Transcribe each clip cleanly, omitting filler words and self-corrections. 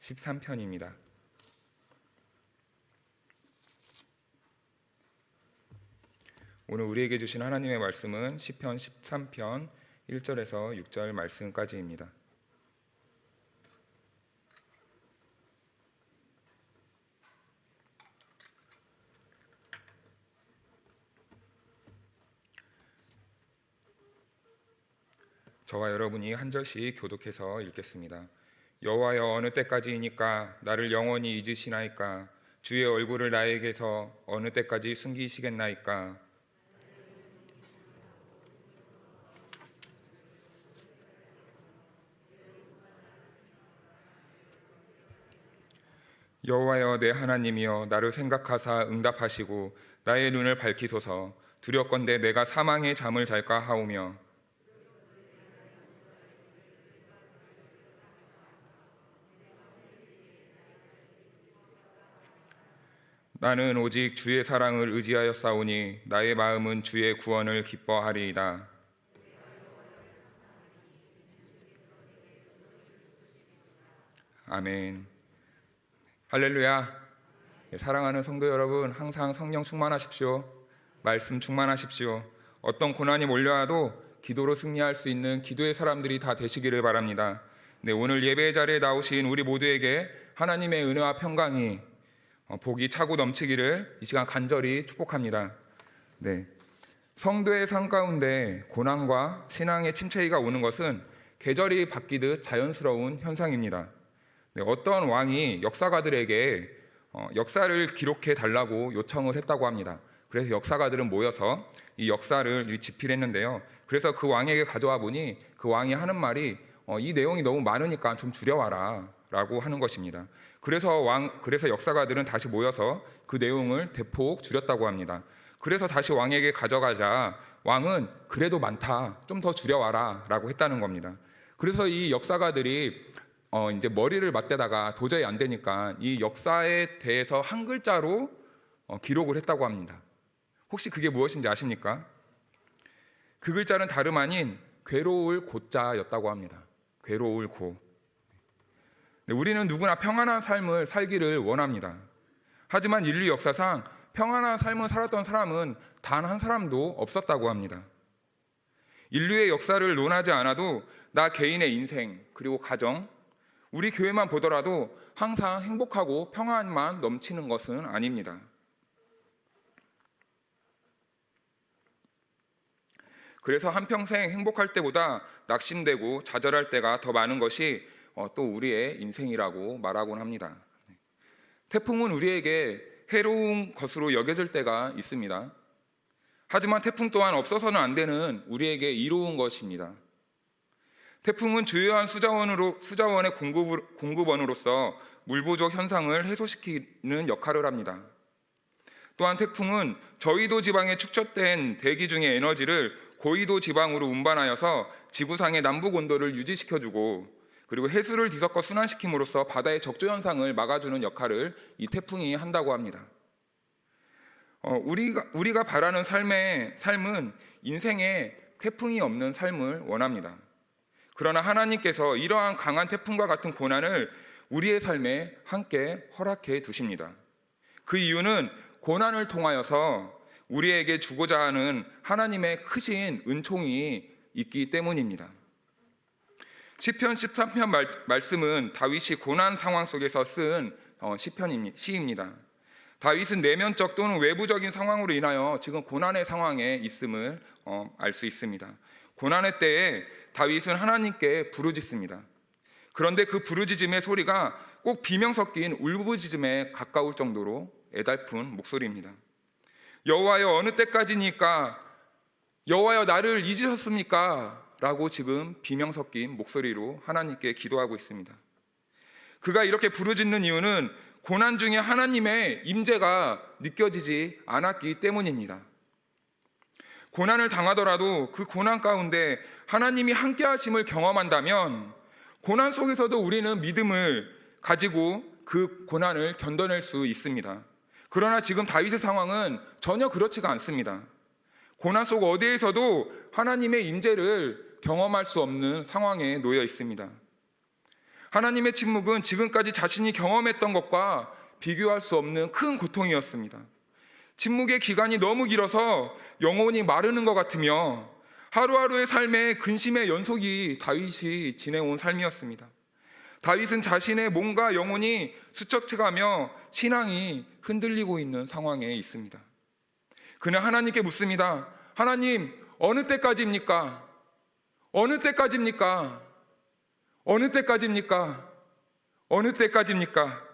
13편입니다. 오늘 우리에게 주신 하나님의 말씀은 시편 13편 1절에서 6절 말씀까지입니다. 저와 여러분이 한 절씩 교독해서 읽겠습니다. 여호와여, 어느 때까지이니까 나를 영원히 잊으시나이까? 주의 얼굴을 나에게서 어느 때까지 숨기시겠나이까? 여호와여, 내 하나님이여, 나를 생각하사 응답하시고 나의 눈을 밝히소서. 두렵건대 내가 사망의 잠을 잘까 하오며 나는 오직 주의 사랑을 의지하여 싸우니 나의 마음은 주의 구원을 기뻐하리이다. 아멘. 할렐루야. 사랑하는 성도 여러분, 항상 성령 충만하십시오. 말씀 충만하십시오. 어떤 고난이 몰려와도 기도로 승리할 수 있는 기도의 사람들이 다 되시기를 바랍니다. 오늘 예배의 자리에 나오신 우리 모두에게 하나님의 은혜와 평강이 복이 차고 넘치기를 이 시간 간절히 축복합니다. 성도의 삶 가운데 고난과 신앙의 침체기가 오는 것은 계절이 바뀌듯 자연스러운 현상입니다. 어떤 왕이 역사가들에게 역사를 기록해 달라고 요청을 했다고 합니다. 그래서 역사가들은 모여서 이 역사를 집필했는데요. 그래서 그 왕에게 가져와 보니 그 왕이 하는 말이 이 내용이 너무 많으니까 좀 줄여와라 라고 하는 것입니다. 그래서 역사가들은 다시 모여서 그 내용을 대폭 줄였다고 합니다. 그래서 다시 왕에게 가져가자 왕은 그래도 많다, 좀 더 줄여와라 라고 했다는 겁니다. 그래서 이 역사가들이 이제 머리를 맞대다가 도저히 안 되니까 이 역사에 대해서 한 글자로 기록을 했다고 합니다. 혹시 그게 무엇인지 아십니까? 그 글자는 다름 아닌 괴로울 고자였다고 합니다. 괴로울 고. 우리는 누구나 평안한 삶을 살기를 원합니다. 하지만 인류 역사상 평안한 삶을 살았던 사람은 단 한 사람도 없었다고 합니다. 인류의 역사를 논하지 않아도 나 개인의 인생 그리고 가정, 우리 교회만 보더라도 항상 행복하고 평안만 넘치는 것은 아닙니다. 그래서 한평생 행복할 때보다 낙심되고 좌절할 때가 더 많은 것이 또 우리의 인생이라고 말하곤 합니다. 태풍은 우리에게 해로운 것으로 여겨질 때가 있습니다. 하지만 태풍 또한 없어서는 안 되는 우리에게 이로운 것입니다. 태풍은 주요한 수자원의 공급원으로서 물 부족 현상을 해소시키는 역할을 합니다. 또한 태풍은 저위도 지방에 축적된 대기 중의 에너지를 고위도 지방으로 운반하여서 지구상의 남북 온도를 유지시켜주고 그리고 해수를 뒤섞어 순환시킴으로써 바다의 적조 현상을 막아주는 역할을 이 태풍이 한다고 합니다. 우리가 바라는 삶은 인생에 태풍이 없는 삶을 원합니다. 그러나 하나님께서 이러한 강한 태풍과 같은 고난을 우리의 삶에 함께 허락해 두십니다. 그 이유는 고난을 통하여서 우리에게 주고자 하는 하나님의 크신 은총이 있기 때문입니다. 시편 13편 말씀은 다윗이 고난 상황 속에서 쓴 시입니다. 다윗은 내면적 또는 외부적인 상황으로 인하여 지금 고난의 상황에 있음을 알 수 있습니다. 고난의 때에 다윗은 하나님께 부르짖습니다. 그런데 그 부르짖음의 소리가 꼭 비명 섞인 울부짖음에 가까울 정도로 애달픈 목소리입니다. 여호와여, 어느 때까지니까? 여호와여, 나를 잊으셨습니까? 라고 지금 비명 섞인 목소리로 하나님께 기도하고 있습니다. 그가 이렇게 부르짖는 이유는 고난 중에 하나님의 임재가 느껴지지 않았기 때문입니다. 고난을 당하더라도 그 고난 가운데 하나님이 함께 하심을 경험한다면 고난 속에서도 우리는 믿음을 가지고 그 고난을 견뎌낼 수 있습니다. 그러나 지금 다윗의 상황은 전혀 그렇지가 않습니다. 고난 속 어디에서도 하나님의 임재를 경험할 수 없는 상황에 놓여 있습니다. 하나님의 침묵은 지금까지 자신이 경험했던 것과 비교할 수 없는 큰 고통이었습니다. 침묵의 기간이 너무 길어서 영혼이 마르는 것 같으며 하루하루의 삶에 근심의 연속이 다윗이 지내온 삶이었습니다. 다윗은 자신의 몸과 영혼이 수척해가며 신앙이 흔들리고 있는 상황에 있습니다. 그는 하나님께 묻습니다. 하나님, 어느 때까지입니까? 어느 때까지입니까? 어느 때까지입니까? 어느 때까지입니까?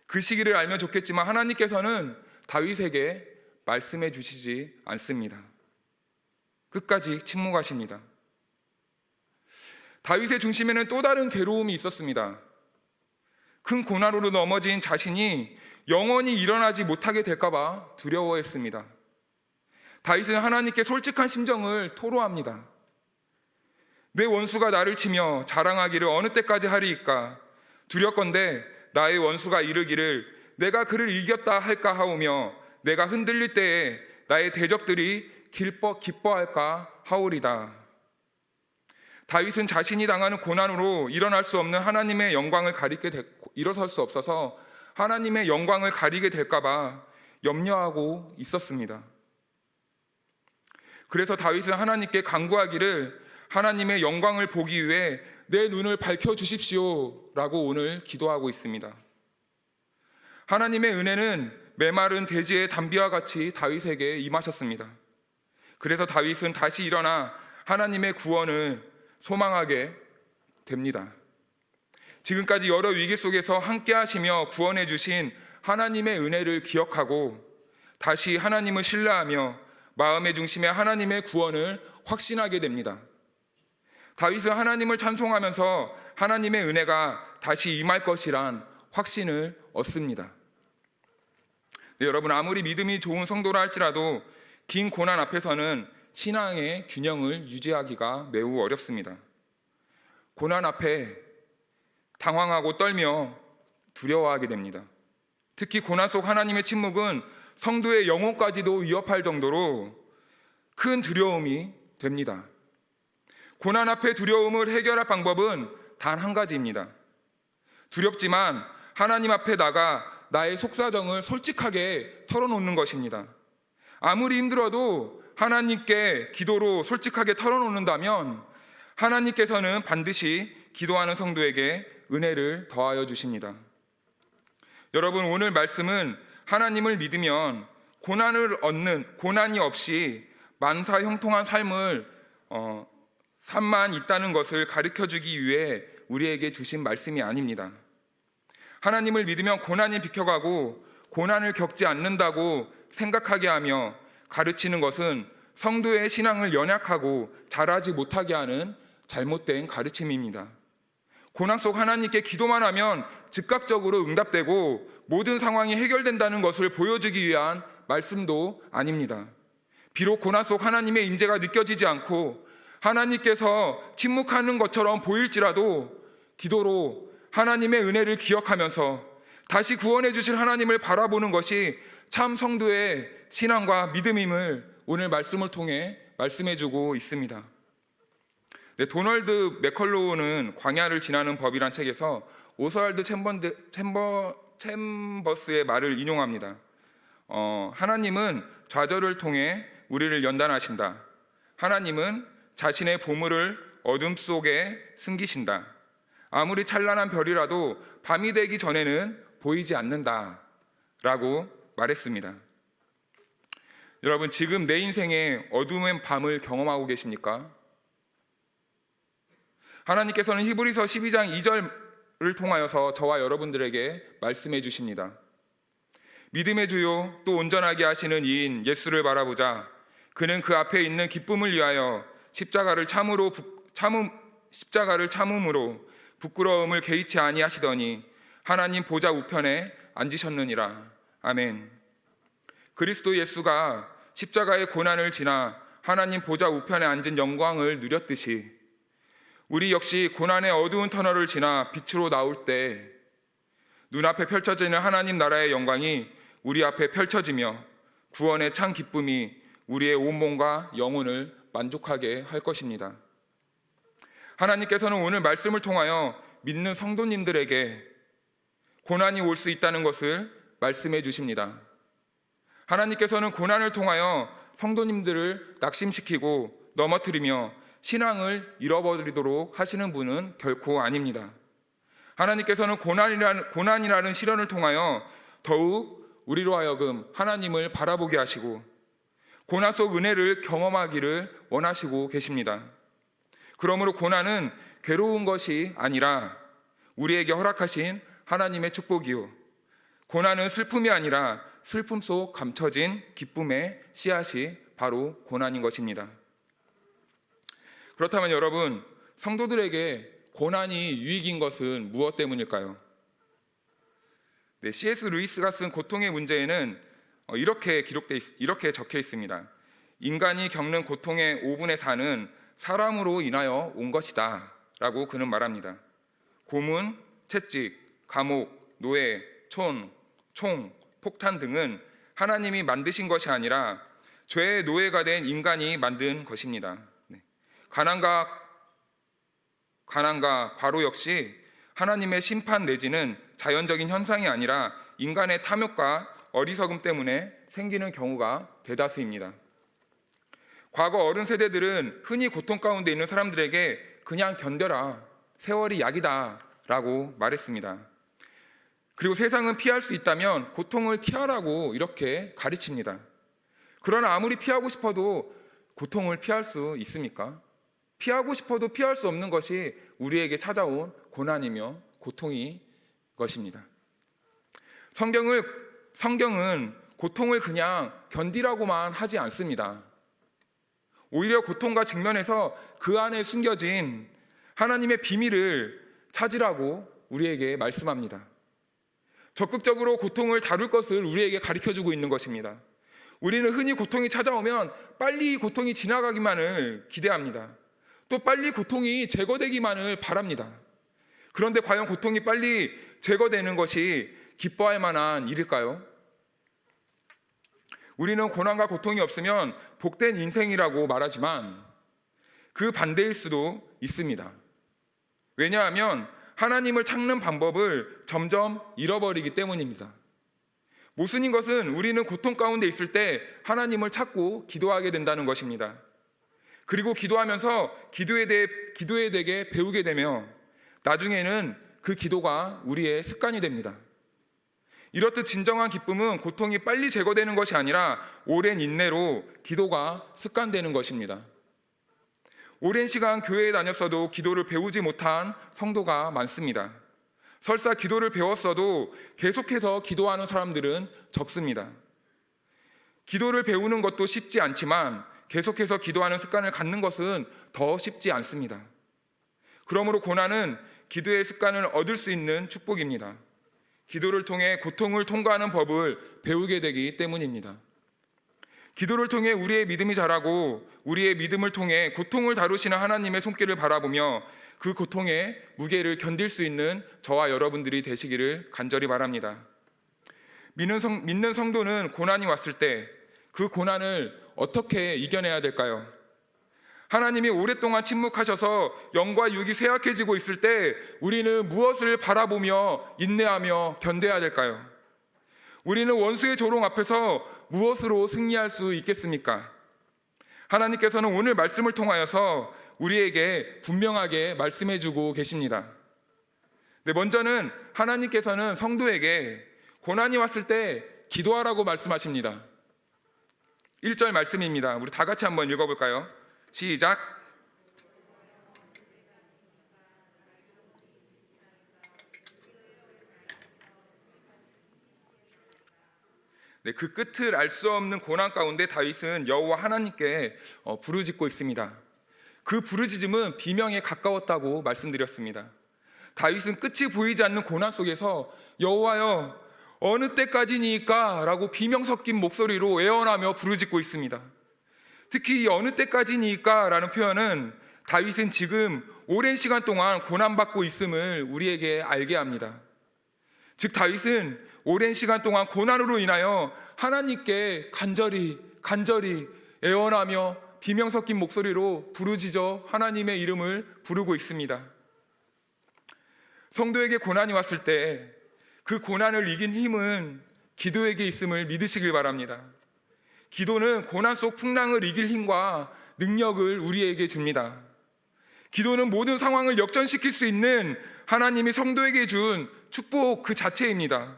그 시기를 알면 좋겠지만 하나님께서는 다윗에게 말씀해 주시지 않습니다. 끝까지 침묵하십니다. 다윗의 중심에는 또 다른 괴로움이 있었습니다. 큰 고난으로 넘어진 자신이 영원히 일어나지 못하게 될까봐 두려워했습니다. 다윗은 하나님께 솔직한 심정을 토로합니다. 내 원수가 나를 치며 자랑하기를 어느 때까지 하리이까? 두렵건대 나의 원수가 이르기를 내가 그를 이겼다 할까 하오며 내가 흔들릴 때에 나의 대적들이 기뻐할까 하오리다. 다윗은 자신이 당하는 고난으로 일어날 수 없는 하나님의 영광을 일어설 수 없어서 하나님의 영광을 가리게 될까봐 염려하고 있었습니다. 그래서 다윗은 하나님께 간구하기를 하나님의 영광을 보기 위해 내 눈을 밝혀주십시오 라고 오늘 기도하고 있습니다. 하나님의 은혜는 메마른 대지의 담비와 같이 다윗에게 임하셨습니다. 그래서 다윗은 다시 일어나 하나님의 구원을 소망하게 됩니다. 지금까지 여러 위기 속에서 함께 하시며 구원해 주신 하나님의 은혜를 기억하고 다시 하나님을 신뢰하며 마음의 중심에 하나님의 구원을 확신하게 됩니다. 다윗은 하나님을 찬송하면서 하나님의 은혜가 다시 임할 것이란 확신을 얻습니다. 네, 여러분, 아무리 믿음이 좋은 성도라 할지라도 긴 고난 앞에서는 신앙의 균형을 유지하기가 매우 어렵습니다. 고난 앞에 당황하고 떨며 두려워하게 됩니다. 특히 고난 속 하나님의 침묵은 성도의 영혼까지도 위협할 정도로 큰 두려움이 됩니다. 고난 앞에 두려움을 해결할 방법은 단 한 가지입니다. 두렵지만 하나님 앞에 나가 나의 속사정을 솔직하게 털어놓는 것입니다. 아무리 힘들어도 하나님께 기도로 솔직하게 털어놓는다면 하나님께서는 반드시 기도하는 성도에게 은혜를 더하여 주십니다. 여러분, 오늘 말씀은 하나님을 믿으면 고난이 없이 만사 형통한 삶만 있다는 것을 가르쳐주기 위해 우리에게 주신 말씀이 아닙니다. 하나님을 믿으면 고난이 비켜가고 고난을 겪지 않는다고 생각하게 하며 가르치는 것은 성도의 신앙을 연약하고 자라지 못하게 하는 잘못된 가르침입니다. 고난 속 하나님께 기도만 하면 즉각적으로 응답되고 모든 상황이 해결된다는 것을 보여주기 위한 말씀도 아닙니다. 비록 고난 속 하나님의 임재가 느껴지지 않고 하나님께서 침묵하는 것처럼 보일지라도 기도로 하나님의 은혜를 기억하면서 다시 구원해 주실 하나님을 바라보는 것이 참 성도의 신앙과 믿음임을 오늘 말씀을 통해 말씀해 주고 있습니다. 네, 도널드 맥컬로우는 광야를 지나는 법이란 책에서 오스왈드 챔버스의 말을 인용합니다. 하나님은 좌절을 통해 우리를 연단하신다. 하나님은 자신의 보물을 어둠 속에 숨기신다. 아무리 찬란한 별이라도 밤이 되기 전에는 보이지 않는다 라고 말했습니다. 여러분, 지금 내 인생에 어둠의 밤을 경험하고 계십니까? 하나님께서는 히브리서 12장 2절을 통하여서 저와 여러분들에게 말씀해 주십니다. 믿음의 주요 또 온전하게 하시는 이인 예수를 바라보자. 그는 그 앞에 있는 기쁨을 위하여 십자가를 참음으로 부끄러움을 개의치 아니하시더니 하나님 보좌 우편에 앉으셨느니라. 아멘. 그리스도 예수가 십자가의 고난을 지나 하나님 보좌 우편에 앉은 영광을 누렸듯이 우리 역시 고난의 어두운 터널을 지나 빛으로 나올 때 눈앞에 펼쳐지는 하나님 나라의 영광이 우리 앞에 펼쳐지며 구원의 찬 기쁨이 우리의 온몸과 영혼을 만족하게 할 것입니다. 하나님께서는 오늘 말씀을 통하여 믿는 성도님들에게 고난이 올 수 있다는 것을 말씀해 주십니다. 하나님께서는 고난을 통하여 성도님들을 낙심시키고 넘어뜨리며 신앙을 잃어버리도록 하시는 분은 결코 아닙니다. 하나님께서는 고난이라는 시련을 통하여 더욱 우리로 하여금 하나님을 바라보게 하시고 고난 속 은혜를 경험하기를 원하시고 계십니다. 그러므로 고난은 괴로운 것이 아니라 우리에게 허락하신 하나님의 축복이요, 고난은 슬픔이 아니라 슬픔 속 감춰진 기쁨의 씨앗이 바로 고난인 것입니다. 그렇다면 여러분, 성도들에게 고난이 유익인 것은 무엇 때문일까요? C.S. 루이스가 쓴 고통의 문제에는 이렇게 적혀 있습니다. 인간이 겪는 고통의 5분의 4는 사람으로 인하여 온 것이다 라고 그는 말합니다. 고문, 채찍, 감옥, 노예, 총, 폭탄 등은 하나님이 만드신 것이 아니라 죄의 노예가 된 인간이 만든 것입니다. 가난과 과로 역시 하나님의 심판 내지는 자연적인 현상이 아니라 인간의 탐욕과 어리석음 때문에 생기는 경우가 대다수입니다. 과거 어른 세대들은 흔히 고통 가운데 있는 사람들에게 그냥 견뎌라, 세월이 약이다 라고 말했습니다. 그리고 세상은 피할 수 있다면 고통을 피하라고 이렇게 가르칩니다. 그러나 아무리 피하고 싶어도 고통을 피할 수 있습니까? 피하고 싶어도 피할 수 없는 것이 우리에게 찾아온 고난이며 고통이 것입니다. 성경은 고통을 그냥 견디라고만 하지 않습니다. 오히려 고통과 직면해서 그 안에 숨겨진 하나님의 비밀을 찾으라고 우리에게 말씀합니다. 적극적으로 고통을 다룰 것을 우리에게 가르쳐주고 있는 것입니다. 우리는 흔히 고통이 찾아오면 빨리 고통이 지나가기만을 기대합니다. 또 빨리 고통이 제거되기만을 바랍니다. 그런데 과연 고통이 빨리 제거되는 것이 기뻐할 만한 일일까요? 우리는 고난과 고통이 없으면 복된 인생이라고 말하지만 그 반대일 수도 있습니다. 왜냐하면 하나님을 찾는 방법을 점점 잃어버리기 때문입니다. 모순인 것은 우리는 고통 가운데 있을 때 하나님을 찾고 기도하게 된다는 것입니다. 그리고 기도하면서 기도에 대해 배우게 되며 나중에는 그 기도가 우리의 습관이 됩니다. 이렇듯 진정한 기쁨은 고통이 빨리 제거되는 것이 아니라 오랜 인내로 기도가 습관되는 것입니다. 오랜 시간 교회에 다녔어도 기도를 배우지 못한 성도가 많습니다. 설사 기도를 배웠어도 계속해서 기도하는 사람들은 적습니다. 기도를 배우는 것도 쉽지 않지만 계속해서 기도하는 습관을 갖는 것은 더 쉽지 않습니다. 그러므로 고난은 기도의 습관을 얻을 수 있는 축복입니다. 기도를 통해 고통을 통과하는 법을 배우게 되기 때문입니다. 기도를 통해 우리의 믿음이 자라고 우리의 믿음을 통해 고통을 다루시는 하나님의 손길을 바라보며 그 고통의 무게를 견딜 수 있는 저와 여러분들이 되시기를 간절히 바랍니다. 믿는 성도는 고난이 왔을 때 그 고난을 어떻게 이겨내야 될까요? 하나님이 오랫동안 침묵하셔서 영과 육이 쇠약해지고 있을 때 우리는 무엇을 바라보며 인내하며 견뎌야 될까요? 우리는 원수의 조롱 앞에서 무엇으로 승리할 수 있겠습니까? 하나님께서는 오늘 말씀을 통하여서 우리에게 분명하게 말씀해주고 계십니다. 먼저는 하나님께서는 성도에게 고난이 왔을 때 기도하라고 말씀하십니다. 1절 말씀입니다. 우리 다 같이 한번 읽어볼까요? 시작. 그 끝을 알 수 없는 고난 가운데 다윗은 여호와 하나님께 부르짖고 있습니다. 그 부르짖음은 비명에 가까웠다고 말씀드렸습니다. 다윗은 끝이 보이지 않는 고난 속에서 여호와여 어느 때까지니까? 라고 비명 섞인 목소리로 애원하며 부르짖고 있습니다. 특히 이 어느 때까지니까? 라는 표현은 다윗은 지금 오랜 시간 동안 고난받고 있음을 우리에게 알게 합니다. 즉 다윗은 오랜 시간 동안 고난으로 인하여 하나님께 간절히 애원하며 비명 섞인 목소리로 부르짖어 하나님의 이름을 부르고 있습니다. 성도에게 고난이 왔을 때 그 고난을 이긴 힘은 기도에게 있음을 믿으시길 바랍니다. 기도는 고난 속 풍랑을 이길 힘과 능력을 우리에게 줍니다. 기도는 모든 상황을 역전시킬 수 있는 하나님이 성도에게 준 축복 그 자체입니다.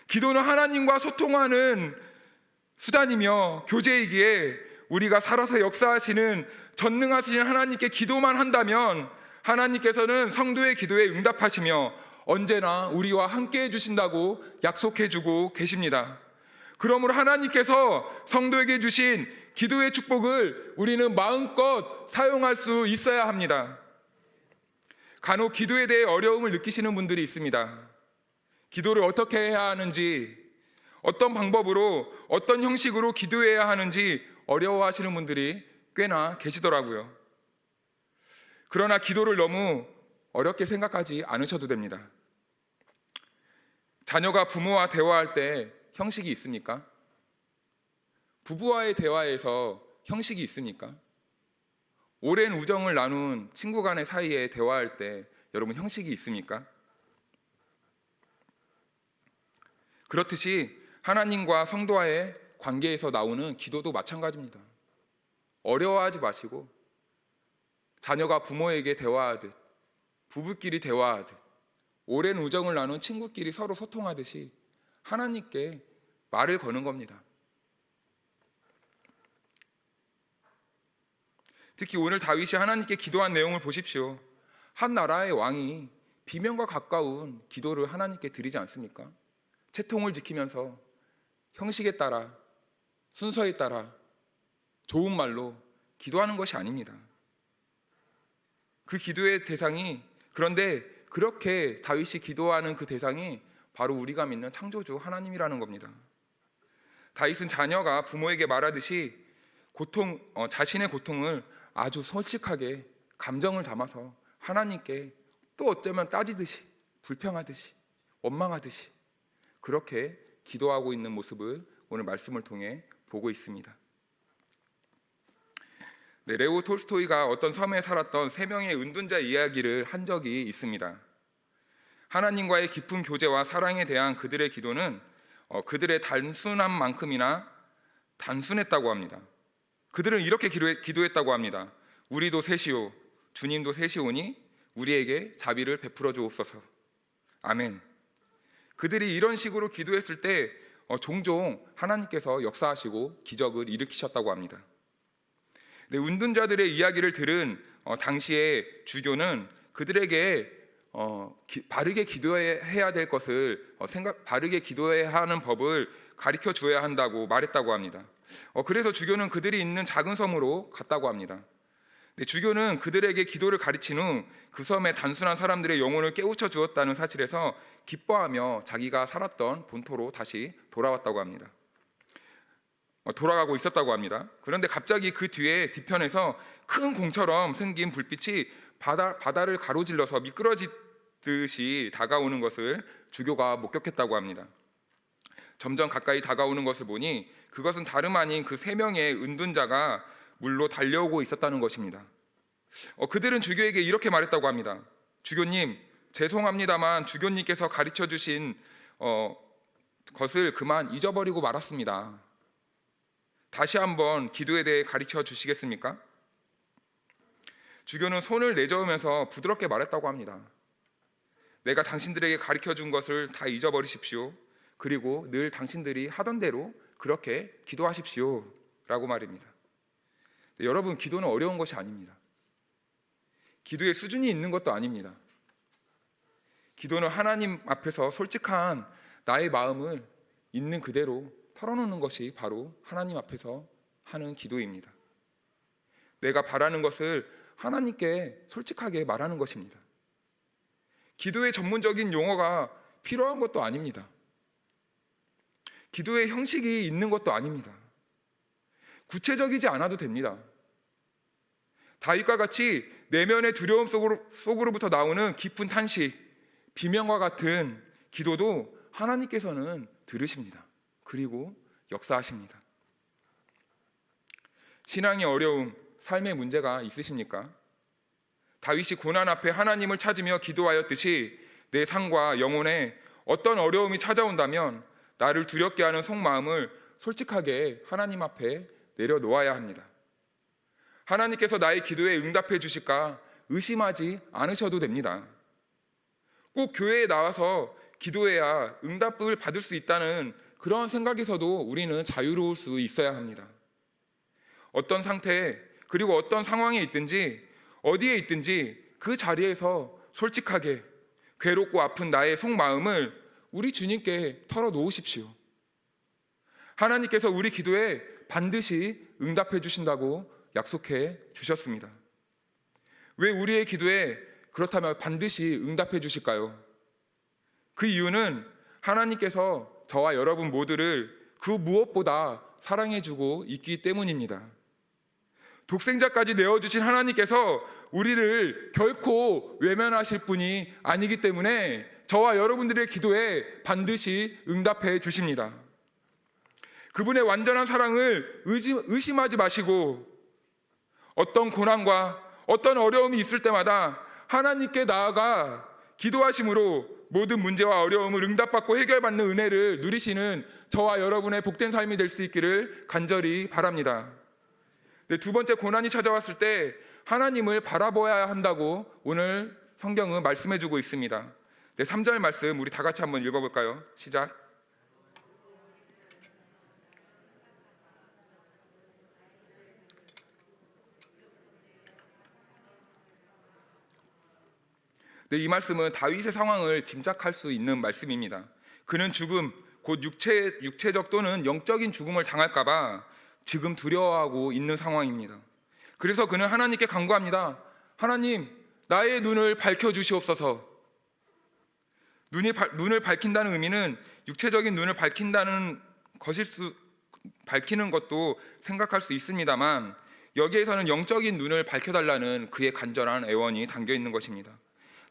기도는 하나님과 소통하는 수단이며 교제이기에 우리가 살아서 역사하시는 전능하신 하나님께 기도만 한다면 하나님께서는 성도의 기도에 응답하시며 언제나 우리와 함께 해주신다고 약속해주고 계십니다. 그러므로 하나님께서 성도에게 주신 기도의 축복을 우리는 마음껏 사용할 수 있어야 합니다. 간혹 기도에 대해 어려움을 느끼시는 분들이 있습니다. 기도를 어떻게 해야 하는지, 어떤 방법으로, 어떤 형식으로 기도해야 하는지 어려워하시는 분들이 꽤나 계시더라고요. 그러나 기도를 너무 어렵게 생각하지 않으셔도 됩니다. 자녀가 부모와 대화할 때 형식이 있습니까? 부부와의 대화에서 형식이 있습니까? 오랜 우정을 나눈 친구 간의 사이에 대화할 때 여러분 형식이 있습니까? 그렇듯이 하나님과 성도와의 관계에서 나오는 기도도 마찬가지입니다. 어려워하지 마시고 자녀가 부모에게 대화하듯, 부부끼리 대화하듯, 오랜 우정을 나눈 친구끼리 서로 소통하듯이 하나님께 말을 거는 겁니다. 특히 오늘 다윗이 하나님께 기도한 내용을 보십시오. 한 나라의 왕이 비명과 가까운 기도를 하나님께 드리지 않습니까? 채통을 지키면서 형식에 따라, 순서에 따라 좋은 말로 기도하는 것이 아닙니다. 그 기도의 대상이, 그런데 그렇게 다윗이 기도하는 그 대상이 바로 우리가 믿는 창조주 하나님이라는 겁니다. 다윗은 자녀가 부모에게 말하듯이 자신의 고통을 아주 솔직하게 감정을 담아서 하나님께 또 어쩌면 따지듯이, 불평하듯이, 원망하듯이 그렇게 기도하고 있는 모습을 오늘 말씀을 통해 보고 있습니다. 레오 톨스토이가 어떤 섬에 살았던 3명의 은둔자 이야기를 한 적이 있습니다. 하나님과의 깊은 교제와 사랑에 대한 그들의 기도는 그들의 단순한 만큼이나 단순했다고 합니다. 그들은 이렇게 기도했다고 합니다. 우리도 셋이요, 주님도 셋이오니 우리에게 자비를 베풀어 주옵소서. 아멘. 그들이 이런 식으로 기도했을 때 종종 하나님께서 역사하시고 기적을 일으키셨다고 합니다. 운둔자들의 이야기를 들은 당시의 주교는 그들에게 바르게 기도해야 될 것을 바르게 기도해야 하는 법을 가르쳐 주어야 한다고 말했다고 합니다. 그래서 주교는 그들이 있는 작은 섬으로 갔다고 합니다. 주교는 그들에게 기도를 가르친 후 그 섬의 단순한 사람들의 영혼을 깨우쳐 주었다는 사실에서 기뻐하며 자기가 살았던 본토로 다시 돌아왔다고 합니다. 돌아가고 있었다고 합니다. 그런데 갑자기 그 뒤편에서 큰 공처럼 생긴 불빛이 바다를 가로질러서 미끄러지듯이 다가오는 것을 주교가 목격했다고 합니다. 점점 가까이 다가오는 것을 보니 그것은 다름 아닌 그 3명의 은둔자가 물로 달려오고 있었다는 것입니다. 그들은 주교에게 이렇게 말했다고 합니다. 주교님, 죄송합니다만 주교님께서 가르쳐 주신 것을 그만 잊어버리고 말았습니다. 다시 한번 기도에 대해 가르쳐 주시겠습니까? 주교는 손을 내저으면서 부드럽게 말했다고 합니다. 내가 당신들에게 가르쳐 준 것을 다 잊어버리십시오. 그리고 늘 당신들이 하던 대로 그렇게 기도하십시오 라고 말입니다. 여러분, 기도는 어려운 것이 아닙니다. 기도의 수준이 있는 것도 아닙니다. 기도는 하나님 앞에서 솔직한 나의 마음을 있는 그대로 털어놓는 것이 바로 하나님 앞에서 하는 기도입니다. 내가 바라는 것을 하나님께 솔직하게 말하는 것입니다. 기도의 전문적인 용어가 필요한 것도 아닙니다. 기도의 형식이 있는 것도 아닙니다. 구체적이지 않아도 됩니다. 다윗과 같이 내면의 두려움 속으로부터 나오는 깊은 탄식, 비명과 같은 기도도 하나님께서는 들으십니다. 그리고 역사하십니다. 신앙의 어려움, 삶의 문제가 있으십니까? 다윗이 고난 앞에 하나님을 찾으며 기도하였듯이 내 삶과 영혼에 어떤 어려움이 찾아온다면 나를 두렵게 하는 속마음을 솔직하게 하나님 앞에 내려놓아야 합니다. 하나님께서 나의 기도에 응답해 주실까 의심하지 않으셔도 됩니다. 꼭 교회에 나와서 기도해야 응답을 받을 수 있다는 그런 생각에서도 우리는 자유로울 수 있어야 합니다. 어떤 상태 그리고 어떤 상황에 있든지 어디에 있든지 그 자리에서 솔직하게 괴롭고 아픈 나의 속마음을 우리 주님께 털어놓으십시오. 하나님께서 우리 기도에 반드시 응답해 주신다고 약속해 주셨습니다. 왜 우리의 기도에 그렇다면 반드시 응답해 주실까요? 그 이유는 하나님께서 저와 여러분 모두를 그 무엇보다 사랑해 주고 있기 때문입니다. 독생자까지 내어주신 하나님께서 우리를 결코 외면하실 분이 아니기 때문에 저와 여러분들의 기도에 반드시 응답해 주십니다. 그분의 완전한 사랑을 의심하지 마시고 어떤 고난과 어떤 어려움이 있을 때마다 하나님께 나아가 기도하심으로 모든 문제와 어려움을 응답받고 해결받는 은혜를 누리시는 저와 여러분의 복된 삶이 될 수 있기를 간절히 바랍니다. 두 번째, 고난이 찾아왔을 때 하나님을 바라보아야 한다고 오늘 성경은 말씀해주고 있습니다. 3절 말씀 우리 다 같이 한번 읽어볼까요? 시작. 이 말씀은 다윗의 상황을 짐작할 수 있는 말씀입니다. 그는 죽음, 곧 육체적 또는 영적인 죽음을 당할까 봐 지금 두려워하고 있는 상황입니다. 그래서 그는 하나님께 간구합니다. 하나님, 나의 눈을 밝혀주시옵소서. 눈을 밝힌다는 의미는 육체적인 눈을 밝히는 것도 생각할 수 있습니다만 여기에서는 영적인 눈을 밝혀달라는 그의 간절한 애원이 담겨 있는 것입니다.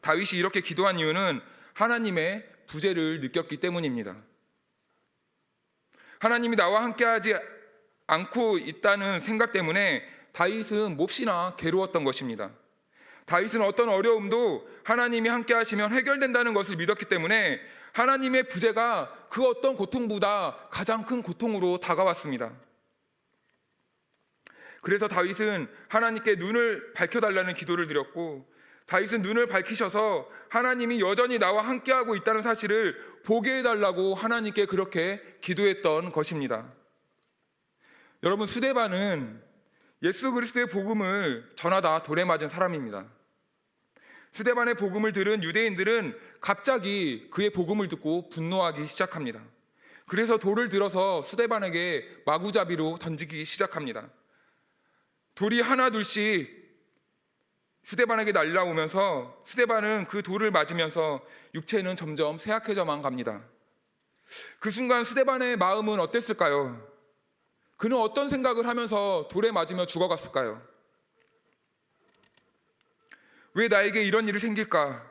다윗이 이렇게 기도한 이유는 하나님의 부재를 느꼈기 때문입니다. 하나님이 나와 함께하지 않고 있다는 생각 때문에 다윗은 몹시나 괴로웠던 것입니다. 다윗은 어떤 어려움도 하나님이 함께 하시면 해결된다는 것을 믿었기 때문에 하나님의 부재가 그 어떤 고통보다 가장 큰 고통으로 다가왔습니다. 그래서 다윗은 하나님께 눈을 밝혀달라는 기도를 드렸고, 다윗은 눈을 밝히셔서 하나님이 여전히 나와 함께하고 있다는 사실을 보게 해달라고 하나님께 그렇게 기도했던 것입니다. 여러분, 스데반은 예수 그리스도의 복음을 전하다 돌에 맞은 사람입니다. 스데반의 복음을 들은 유대인들은 갑자기 그의 복음을 듣고 분노하기 시작합니다. 그래서 돌을 들어서 스데반에게 마구잡이로 던지기 시작합니다. 돌이 하나 둘씩 스데반에게 날라오면서 스데반은 그 돌을 맞으면서 육체는 점점 쇠약해져만 갑니다. 그 순간 스데반의 마음은 어땠을까요? 그는 어떤 생각을 하면서 돌에 맞으며 죽어갔을까요? 왜 나에게 이런 일이 생길까?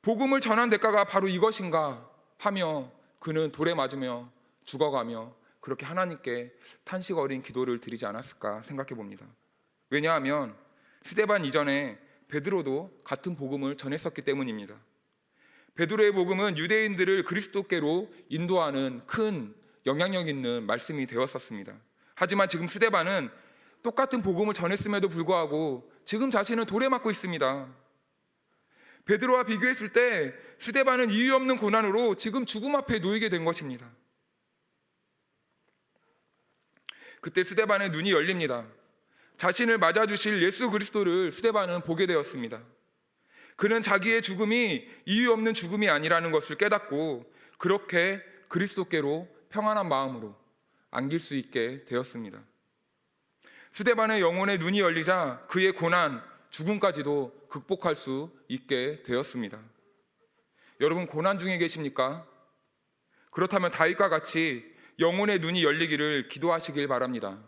복음을 전한 대가가 바로 이것인가? 하며 그는 돌에 맞으며 죽어가며 그렇게 하나님께 탄식 어린 기도를 드리지 않았을까 생각해 봅니다. 왜냐하면 스데반 이전에 베드로도 같은 복음을 전했었기 때문입니다. 베드로의 복음은 유대인들을 그리스도께로 인도하는 큰 영향력 있는 말씀이 되었었습니다. 하지만 지금 스데반은 똑같은 복음을 전했음에도 불구하고 지금 자신은 돌에 맞고 있습니다. 베드로와 비교했을 때 스데반은 이유 없는 고난으로 지금 죽음 앞에 놓이게 된 것입니다. 그때 스데반의 눈이 열립니다. 자신을 맞아주실 예수 그리스도를 스데반은 보게 되었습니다. 그는 자기의 죽음이 이유 없는 죽음이 아니라는 것을 깨닫고 그렇게 그리스도께로 평안한 마음으로 안길 수 있게 되었습니다. 스데반의 영혼의 눈이 열리자 그의 고난, 죽음까지도 극복할 수 있게 되었습니다. 여러분, 고난 중에 계십니까? 그렇다면 다윗과 같이 영혼의 눈이 열리기를 기도하시길 바랍니다.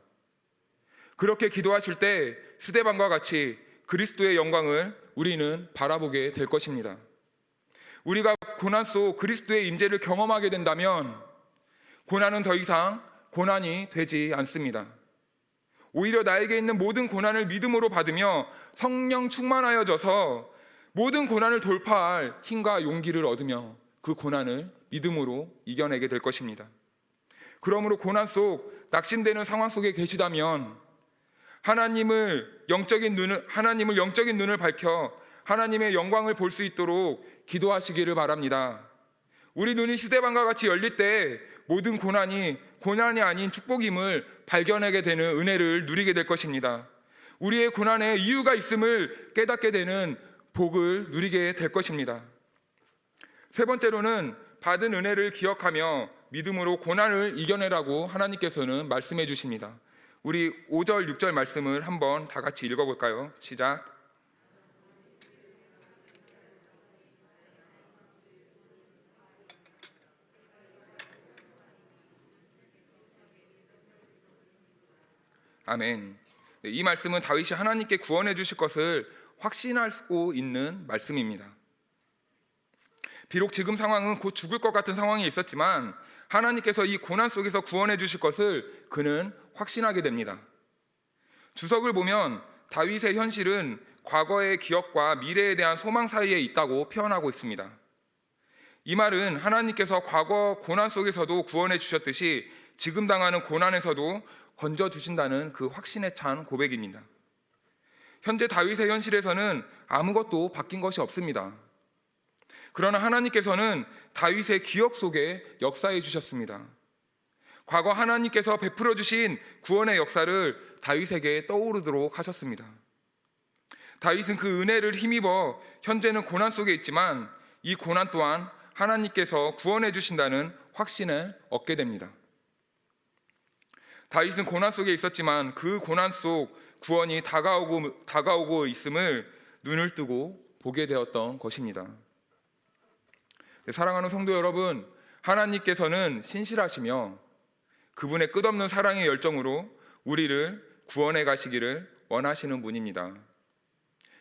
그렇게 기도하실 때 스데반과 같이 그리스도의 영광을 우리는 바라보게 될 것입니다. 우리가 고난 속 그리스도의 임재를 경험하게 된다면 고난은 더 이상 고난이 되지 않습니다. 오히려 나에게 있는 모든 고난을 믿음으로 받으며 성령 충만하여져서 모든 고난을 돌파할 힘과 용기를 얻으며 그 고난을 믿음으로 이겨내게 될 것입니다. 그러므로 고난 속 낙심되는 상황 속에 계시다면 하나님을 영적인 눈을 밝혀 하나님의 영광을 볼 수 있도록 기도하시기를 바랍니다. 우리 눈이 휴대방과 같이 열릴 때 모든 고난이 아닌 축복임을 발견하게 되는 은혜를 누리게 될 것입니다. 우리의 고난에 이유가 있음을 깨닫게 되는 복을 누리게 될 것입니다. 세 번째로는 받은 은혜를 기억하며 믿음으로 고난을 이겨내라고 하나님께서는 말씀해 주십니다. 우리 5절, 6절 말씀을 한번 다 같이 읽어볼까요? 시작. 아멘. 이 말씀은 다윗이 하나님께 구원해 주실 것을 확신하고 있는 말씀입니다. 비록 지금 상황은 곧 죽을 것 같은 상황이 있었지만 하나님께서 이 고난 속에서 구원해 주실 것을 그는 확신하게 됩니다. 주석을 보면 다윗의 현실은 과거의 기억과 미래에 대한 소망 사이에 있다고 표현하고 있습니다. 이 말은 하나님께서 과거 고난 속에서도 구원해 주셨듯이 지금 당하는 고난에서도 건져주신다는 그 확신에 찬 고백입니다. 현재 다윗의 현실에서는 아무것도 바뀐 것이 없습니다. 그러나 하나님께서는 다윗의 기억 속에 역사해 주셨습니다. 과거 하나님께서 베풀어 주신 구원의 역사를 다윗에게 떠오르도록 하셨습니다. 다윗은 그 은혜를 힘입어 현재는 고난 속에 있지만 이 고난 또한 하나님께서 구원해 주신다는 확신을 얻게 됩니다. 다윗은 고난 속에 있었지만 그 고난 속 구원이 다가오고 있음을 눈을 뜨고 보게 되었던 것입니다. 사랑하는 성도 여러분, 하나님께서는 신실하시며 그분의 끝없는 사랑의 열정으로 우리를 구원해 가시기를 원하시는 분입니다.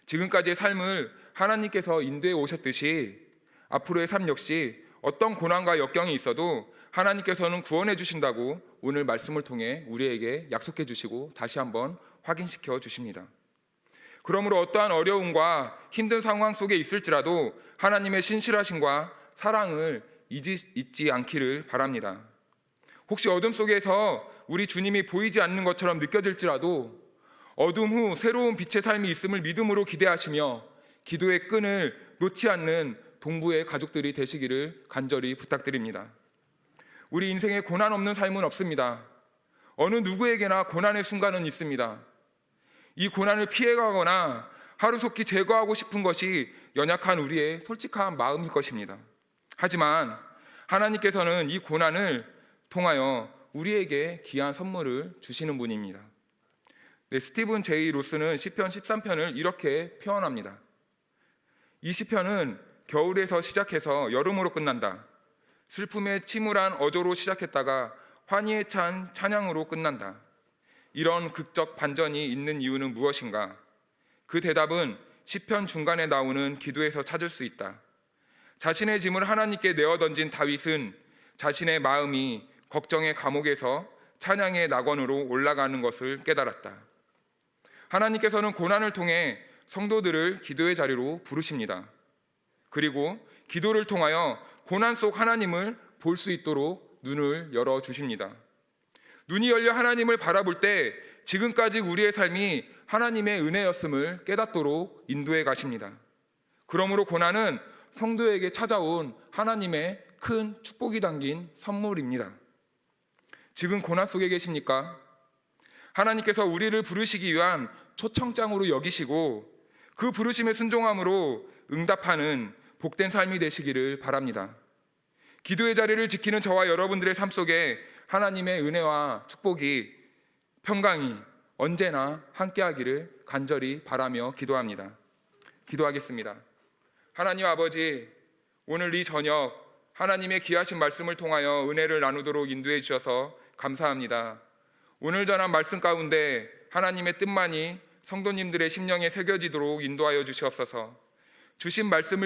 지금까지의 삶을 하나님께서 인도해 오셨듯이 앞으로의 삶 역시 어떤 고난과 역경이 있어도 하나님께서는 구원해 주신다고 오늘 말씀을 통해 우리에게 약속해 주시고 다시 한번 확인시켜 주십니다. 그러므로 어떠한 어려움과 힘든 상황 속에 있을지라도 하나님의 신실하심과 사랑을 잊지 않기를 바랍니다. 혹시 어둠 속에서 우리 주님이 보이지 않는 것처럼 느껴질지라도 어둠 후 새로운 빛의 삶이 있음을 믿음으로 기대하시며 기도의 끈을 놓지 않는 동부의 가족들이 되시기를 간절히 부탁드립니다. 우리 인생에 고난 없는 삶은 없습니다. 어느 누구에게나 고난의 순간은 있습니다. 이 고난을 피해가거나 하루속히 제거하고 싶은 것이 연약한 우리의 솔직한 마음일 것입니다. 하지만 하나님께서는 이 고난을 통하여 우리에게 귀한 선물을 주시는 분입니다. 스티븐 제이 로스는 시편 13편을 이렇게 표현합니다. 이 시편은 겨울에서 시작해서 여름으로 끝난다. 슬픔에 침울한 어조로 시작했다가 환희에 찬 찬양으로 끝난다. 이런 극적 반전이 있는 이유는 무엇인가? 그 대답은 시편 중간에 나오는 기도에서 찾을 수 있다. 자신의 짐을 하나님께 내어 던진 다윗은 자신의 마음이 걱정의 감옥에서 찬양의 낙원으로 올라가는 것을 깨달았다. 하나님께서는 고난을 통해 성도들을 기도의 자리로 부르십니다. 그리고 기도를 통하여 고난 속 하나님을 볼 수 있도록 눈을 열어주십니다. 눈이 열려 하나님을 바라볼 때 지금까지 우리의 삶이 하나님의 은혜였음을 깨닫도록 인도해 가십니다. 그러므로 고난은 성도에게 찾아온 하나님의 큰 축복이 담긴 선물입니다. 지금 고난 속에 계십니까? 하나님께서 우리를 부르시기 위한 초청장으로 여기시고 그 부르심에 순종함으로 응답하는 복된 삶이 되시기를 바랍니다. 기도의 자리를 지키는 저와 여러분들의 삶 속에 하나님의 은혜와 축복이 평강이 언제나 함께하기를 간절히 바라며 기도합니다. 기도하겠습니다. 하나님 아버지, 오늘 이 저녁 하나님의 귀하신 말씀을 통하여 은혜를 나누도록 인도해 주셔서 감사합니다. 오늘 전한 말씀 가운데 하나님의 뜻만이 성도님들의 심령에 새겨지도록 인도하여 주시옵소서. 주신 말씀을